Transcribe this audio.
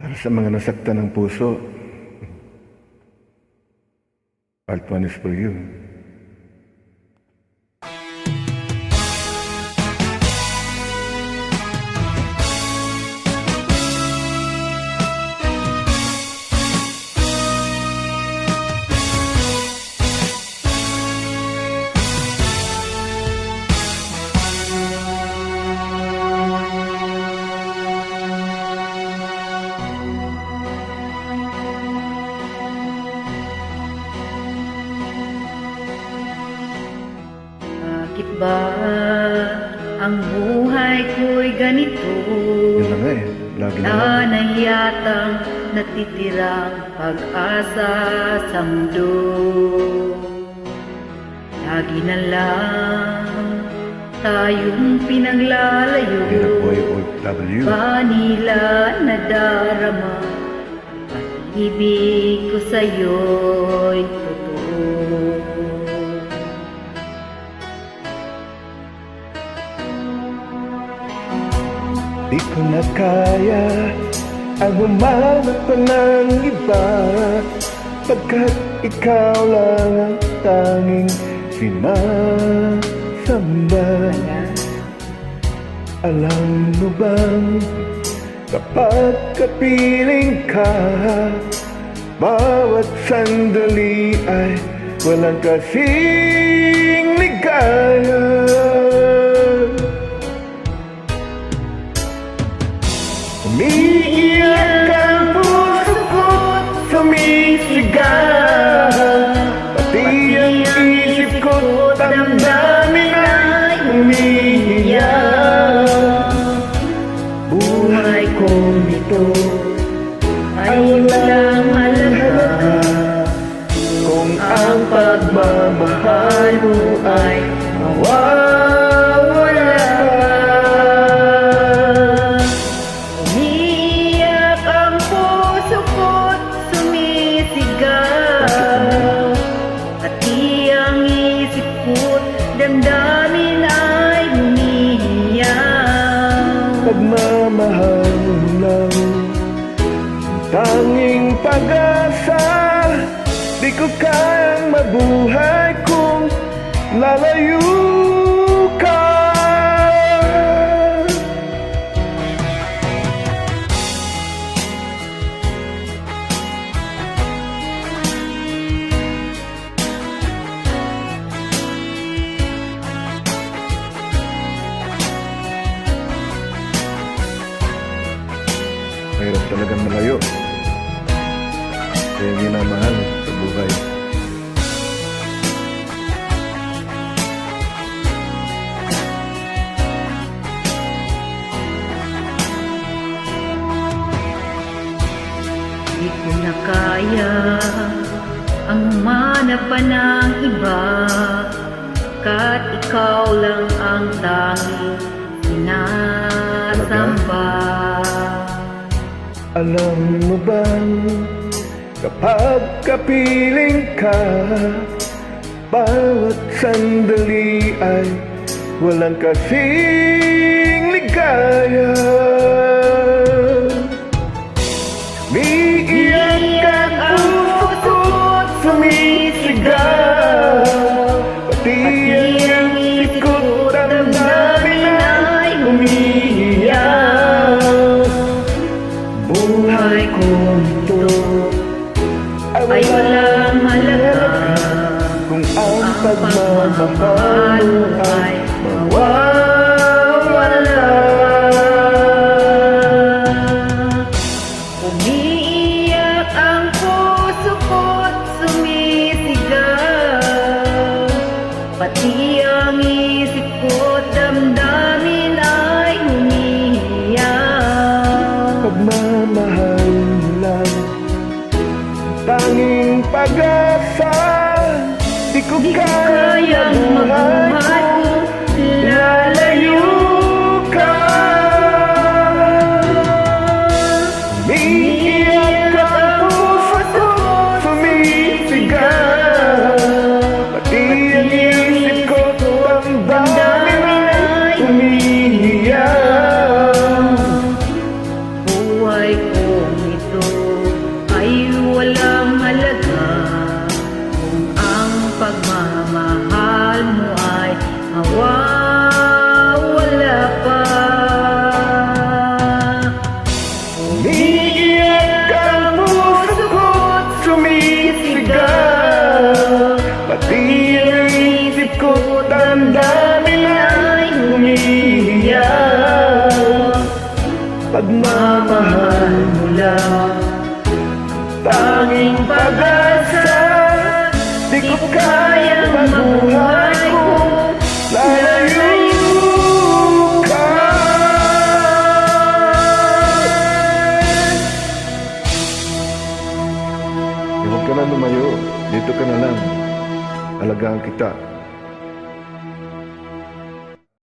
Para sa mga nasaktan ng puso, part 1 is for you. Bakit ba ang buhay ko'y ganito? Yun na nga eh, lagi na lang. Nanay yatang natitirang pag-asa sa mundo. Lagi na lang tayong pinaglalayo. Hirap buhay OFW. Ba nila nadarama at ibig ko sa'yo'y totoo. Di ko na kaya ang humanap pa ng iba, pagkat ikaw lang ang tanging sinasamba. Alam mo bang kapag kapiling ka, bawat sandali ay walang kasing ligaya. Umiiyak ang puso ko't sumisigaw, pati ang isip ko't damdamin ay umiiyak. Buhay kong ito ay walang halaga kung ang pagmamahal mo ay mawawala. Umiiyak ang puso ko't sumisigaw, pati ang isip ko't damdamin ay umiiyak. Pagmamahal mo lang ang tanging pag-asa. Di ko kayang mabuhay kung lalayo ka. Mahirap talagang malayo. Kaya minamahal sa buhay. Di ko na kaya ang humanap pa ng iba, kat ikaw lang ang tanging sinasamba. Alam mo bang kapag kapiling ka, bawat sandali ay walang kasing ligaya. Umiiyak ang puso ko't sumisigaw, pati ang isip ko't damdamin ay umiiyak. Buhay kong ito Ay walang halaga kung ang pagmamahal mo ay mawawala. Umiiyak ang puso ko't sumisigaw, pati ang isip ko't damdamin ay umiiyak. Pagmamahal mo lang tanging pag-asa. Di ko Kayang mabuhay kung lalayo ka. Umiiyak ang puso ko, sumisigaw, pati ang isip ko damdamin ay umiiyak. buhay kong ito pagmamahal mo lang. Tanging pag-asa, di ko kayang mabuhay kung lalayo ka. Huwag ka na lumayo, dito ka na lang. Alagaan kita.